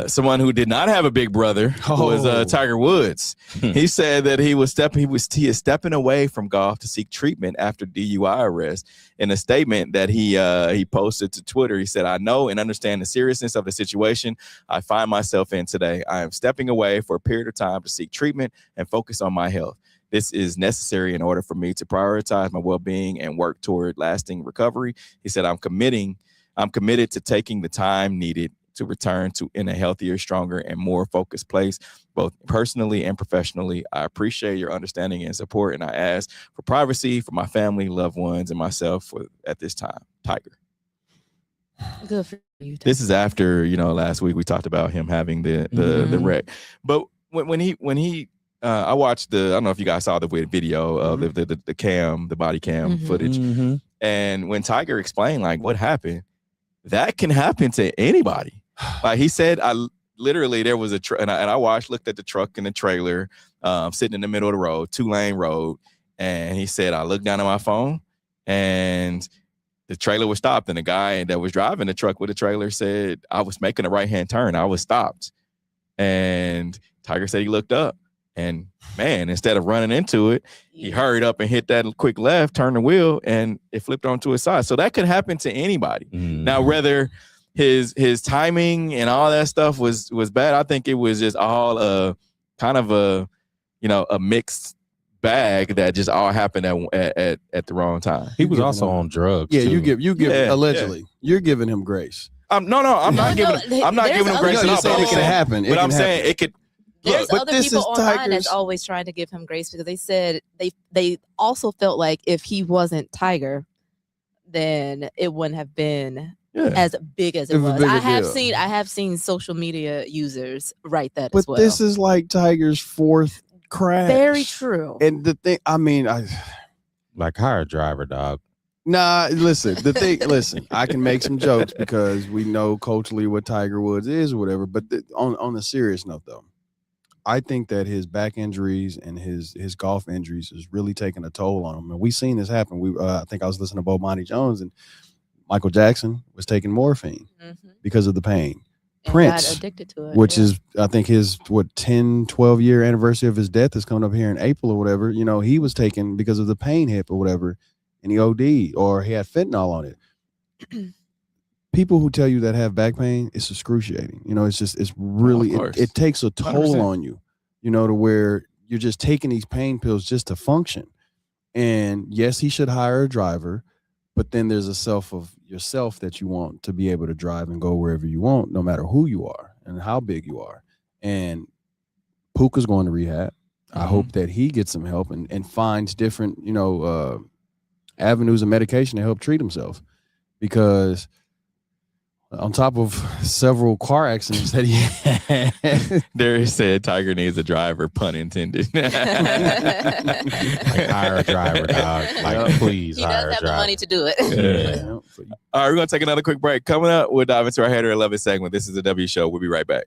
Someone who did not have a big brother was Tiger Woods. He said that he is stepping away from golf to seek treatment after DUI arrest. In a statement that he posted to Twitter, he said, "I know and understand the seriousness of the situation I find myself in today. I am stepping away for a period of time to seek treatment and focus on my health. This is necessary in order for me to prioritize my well-being and work toward lasting recovery." He said, I'm committed to taking the time needed to return to in a healthier, stronger, and more focused place, both personally and professionally. I appreciate your understanding and support, and I ask for privacy for my family, loved ones, and myself at this time. Tiger. Good for you. This is after, last week we talked about him having the wreck. But when he I watched I don't know if you guys saw the video of the body cam footage. And when Tiger explained like what happened, that can happen to anybody. Like he said, literally there was a truck, and I looked at the truck and the trailer sitting in the middle of the road, 2-lane road. And he said, I looked down at my phone and the trailer was stopped. And the guy that was driving the truck with the trailer said, I was making a right-hand turn. I was stopped. And Tiger said he looked up. And man, instead of running into it, he hurried up and hit that quick left, turned the wheel, and it flipped onto his side. So that could happen to anybody. Now, whether his timing and all that stuff was bad. I think it was just all kind of a mixed bag that just all happened at the wrong time. He was also on drugs. Yeah, too. you give allegedly. I'm giving him grace. I'm not giving him grace. You said it could happen, but I'm saying it could. There's but other this people is online Tigers. that's always trying to give him grace because they said they also felt like if he wasn't Tiger, then it wouldn't have been as big as it was. I have seen social media users write that as well. But this is like Tiger's fourth crash. Very true. And the thing, I mean, like hire a driver, dog. Nah, listen, I can make some jokes because we know culturally what Tiger Woods is or whatever. But on the serious note, though, I think that his back injuries and his golf injuries is really taking a toll on him. And we've seen this happen. I think I was listening to Bomani Jones, and Michael Jackson was taking morphine because of the pain. And Prince, got addicted to it, which is, I think his 10, 12 year anniversary of his death is coming up here in April or whatever. You know, he was taken because of the pain hip or whatever, and he OD'd or he had fentanyl on it. People who tell you that have back pain, it's excruciating. You know, it's really, it takes a toll 100%. On you, you know, to where you're just taking these pain pills just to function. And yes, he should hire a driver, but then there's a self of yourself that you want to be able to drive and go wherever you want, no matter who you are and how big you are. And Puka's going to rehab. I hope that he gets some help and finds different, avenues of medication to help treat himself, because on top of several car accidents that he had, there said Tiger needs a driver, pun intended. Like, hire a driver, dog. Like, please he hire does a driver. have the money to do it. Yeah. All right, we're going to take another quick break. Coming up, we'll dive into our Hater 11 segment. This is the W Show. We'll be right back.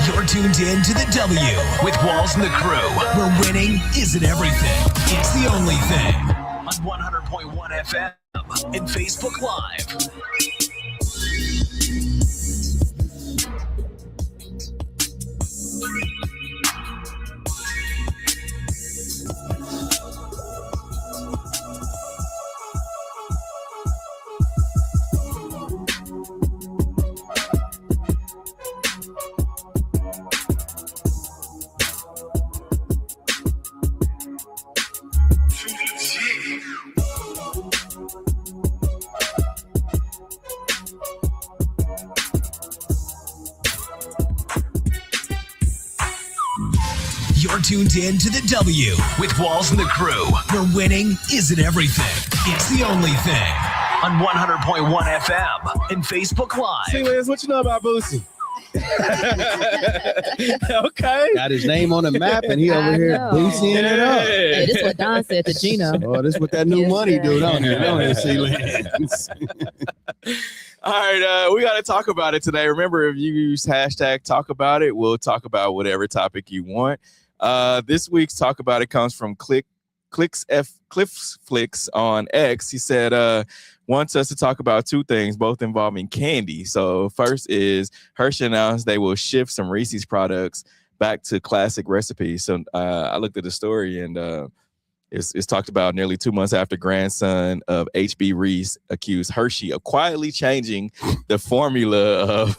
You're tuned in to the W with Walls and the Crew, where winning isn't everything. It's the only thing. On 100.1 FM and Facebook Live. You're tuned in to the W with Walls and the Crew, where winning isn't everything. It's the only thing. On 100.1 FM and Facebook Live. See, Liz, what you know about Boosie? Okay. got his name on the map and he over here boosting it up. Hey, this is what Don said to Geno. Oh, this is what that new money do, don't you? Don't you see, Liz? All right, we got to talk about it today. Remember, if you use hashtag talk about it, we'll talk about whatever topic you want. This week's talk about it comes from Cliffs on X. He said wants us to talk about two things, both involving candy. So first is Hershey announced they will shift some Reese's products back to classic recipes. So I looked at the story, and it's talked about nearly 2 months after grandson of H.B. Reese accused Hershey of quietly changing the formula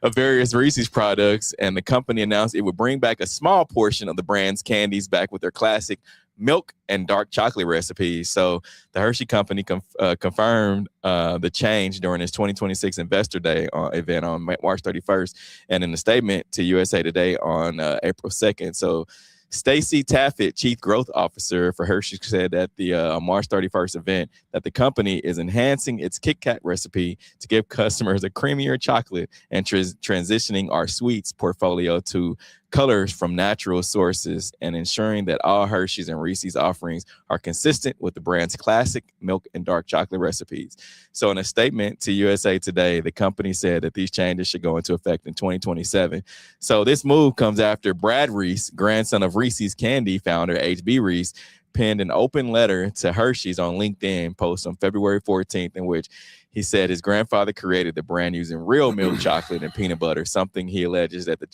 of various Reese's products, and the company announced it would bring back a small portion of the brand's candies back with their classic milk and dark chocolate recipes. So the Hershey company confirmed the change during its 2026 Investor Day event on March 31st, and in a statement to USA Today on April 2nd. So Stacy Taffet, Chief Growth Officer for Hershey, said at the March 31st event that the company is enhancing its Kit Kat recipe to give customers a creamier chocolate and transitioning our sweets portfolio to colors from natural sources and ensuring that all Hershey's and Reese's offerings are consistent with the brand's classic milk and dark chocolate recipes. So in a statement to USA Today, the company said that these changes should go into effect in 2027. So this move comes after Brad Reese, grandson of Reese's Candy founder H.B. Reese, penned an open letter to Hershey's on LinkedIn post on February 14th, in which he said his grandfather created the brand using real milk chocolate and peanut butter, something he alleges that the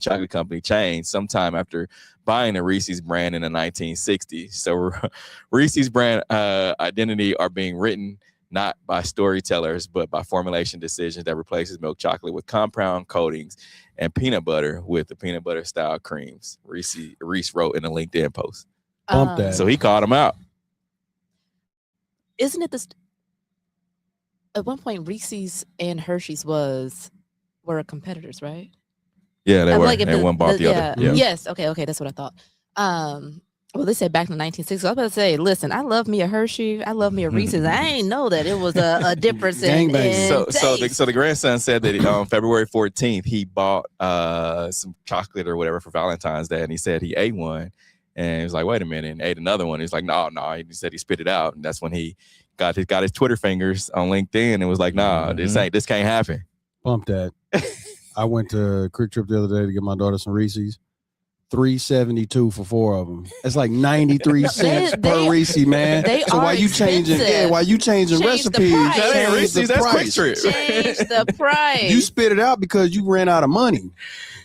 chocolate company changed sometime after buying the Reese's brand in the 1960s. So Reese's brand identity are being written not by storytellers, but by formulation decisions that replaces milk chocolate with compound coatings and peanut butter with the peanut butter style creams. Reese wrote in a LinkedIn post. Bump that. So he called him out. Isn't it at one point Reese's and Hershey's were competitors, right? Yeah, they were. And one bought the other. Yeah. Yes. Okay. That's what I thought. Well, they said back in the 1960s. I was about to say, listen, I love me a Hershey. I love me a Reese's. I ain't know that it was a difference in So the grandson said that on February 14th, he bought some chocolate or whatever for Valentine's Day. And he said he ate one. And he was like, wait a minute. And ate another one. He's like, no. He said he spit it out. And that's when he got his Twitter fingers on LinkedIn and was like, nah, this can't happen. Bump that. I went to a quick trip the other day to get my daughter some Reese's. $3.72 for 4 of them. It's like 93 cents per Reese, man. So while you changing recipes, change the price. Change the price. You spit it out because you ran out of money.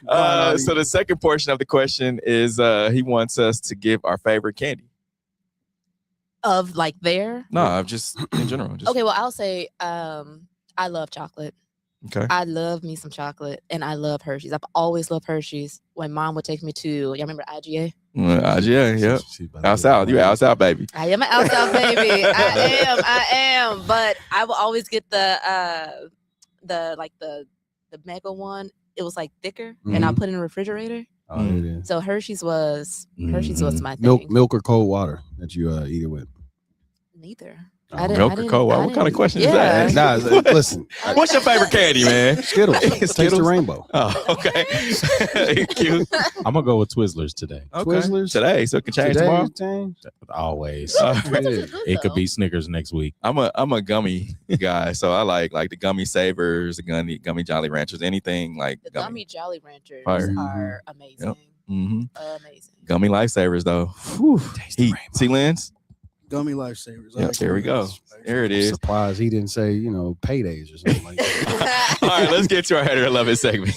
So the second portion of the question is he wants us to give our favorite candy. Of like there? No, just in general. Okay, well, I'll say I love chocolate. Okay. I love me some chocolate, and I love Hershey's. I've always loved Hershey's. When Mom would take me to, y'all remember IGA? IGA, yeah. Out south, you out south, baby. I am an out south baby. I am. But I will always get the mega one. It was like thicker, and I'll put it in the refrigerator. Oh, it is. So Hershey's was my thing. Milk or cold water that you eat it with? Neither. Milk or cold water? What kind of question is that? Nah, listen. What's your favorite candy, man? Skittles. Taste the rainbow. Oh, okay. Cute. I'm gonna go with Twizzlers today. Okay. Twizzlers today, so it can change tomorrow. Always. Good, it could be Snickers next week. I'm a gummy guy, so I like the gummy savers, the gummy Jolly Ranchers, anything like the gummy Jolly Ranchers Fire. are amazing. Yep. Mm-hmm. Amazing. Gummy lifesavers though. Whew. Heat. See, Lens? Gummy lifesavers. Yeah, there we go. There it is. Surprised he didn't say, paydays or something like that. All right, let's get to our Hater or Love It segment.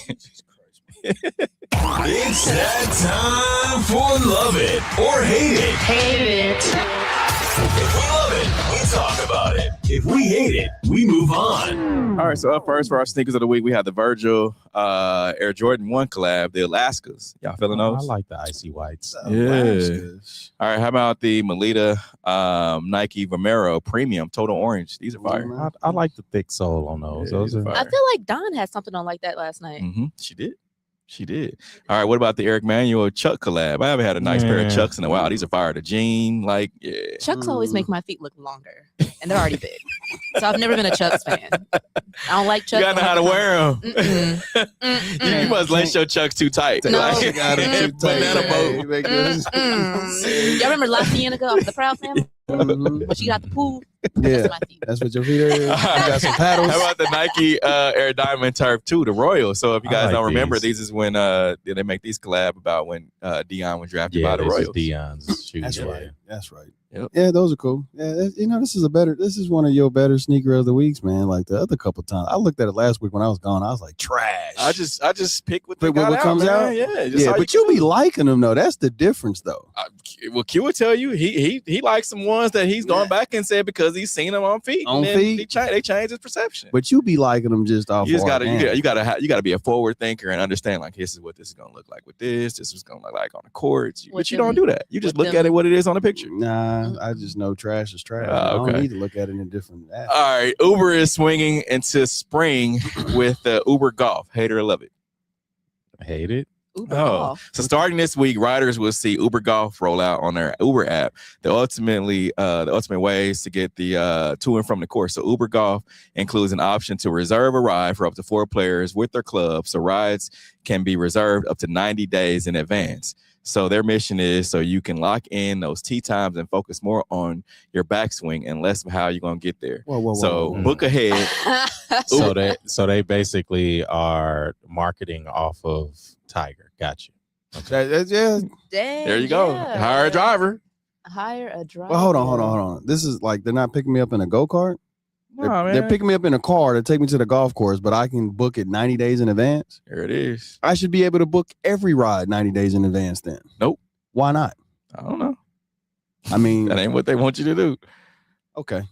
It's that time for Love It or Hate It. Hate it. If we love it, we talk about it. If we hate it, we move on. All right, so up first for our sneakers of the week, we have the Virgil Air Jordan 1 collab, the Alaskas. Y'all feeling those? I like the icy whites. Yeah. All right, how about the Melita Nike Vomero Premium Total Orange? These are fire. I like the thick sole on those. Those are. I feel like Dawn had something on like that last night. Mm-hmm. She did. All right, what about the Eric Manuel Chuck collab? I haven't had a nice pair of Chucks in a while. These are fire. The jean, Chucks always make my feet look longer, and they're already big. So I've never been a Chucks fan. I don't like Chucks. You gotta know how to wear them. You must lace your Chucks too tight. No. Like, banana boat. Y'all remember La Cienega off the Proud Family? When she got the pool? Yeah, that's what your feet are. You got some paddles. How about the Nike Air Diamond Turf 2, the Royal? So if you guys don't remember, these is when they make these collab about when Deion was drafted by the Royals. Deion's shoes. That's right. That's right. Yep. Yeah, those are cool. Yeah, this is one of your better sneaker of the weeks, man. Like the other couple times, I looked at it last week when I was gone. I was like, trash. I just pick what comes out. Yeah, but you be liking them though. That's the difference, though. Well, Q will tell you he likes some ones that he's gone back and said because he's seen them on feet. They change his perception. But you be liking them just off. You just gotta be a forward thinker and understand like this is what this is gonna look like with this. This is gonna look like on the courts. But you don't do that. You just look at it what it is on the picture. Nah, I just know trash is trash. I don't need to look at it in different aspects. All right, Uber is swinging into spring with Uber Golf. Hate it or love it? Hate it. Uber So starting this week, riders will see Uber Golf roll out on their Uber app. The ultimate ways to get the to and from the course. So Uber Golf includes an option to reserve a ride for up to 4 players with their club. So rides can be reserved up to 90 days in advance. So their mission is so you can lock in those tee times and focus more on your backswing and less of how you're gonna get there. Whoa. Book ahead. So they basically are marketing off of Tiger. Gotcha. Okay. Dang, there you go. Yeah. Hire a driver. Well, hold on. This is like they're not picking me up in a go-kart. They're picking me up in a car to take me to the golf course, but I can book it 90 days in advance. There it is. I should be able to book every ride 90 days in advance then. Nope. Why not? I don't know. I mean, that ain't what they want you to do. Okay.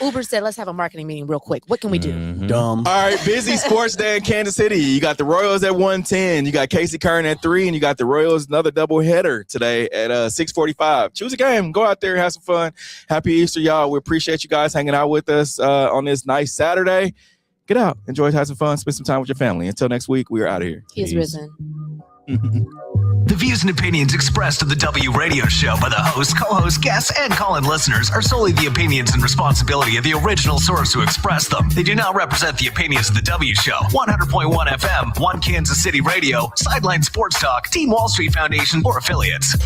Uber said, let's have a marketing meeting real quick. What can we do? Dumb. All right, busy sports day in Kansas City. You got the Royals at 1:10. You got Casey Kern at 3, and you got the Royals another doubleheader today at 6:45. Choose a game. Go out there, have some fun. Happy Easter, y'all. We appreciate you guys hanging out with us on this nice Saturday. Get out, enjoy, have some fun, spend some time with your family. Until next week, we are out of here. He is risen. The views and opinions expressed of the W Radio Show by the host, co-host, guests, and call-in listeners are solely the opinions and responsibility of the original source who expressed them. They do not represent the opinions of the W Show, 100.1 FM, One Kansas City Radio, Sideline Sports Talk, Team Wall Street Foundation, or affiliates.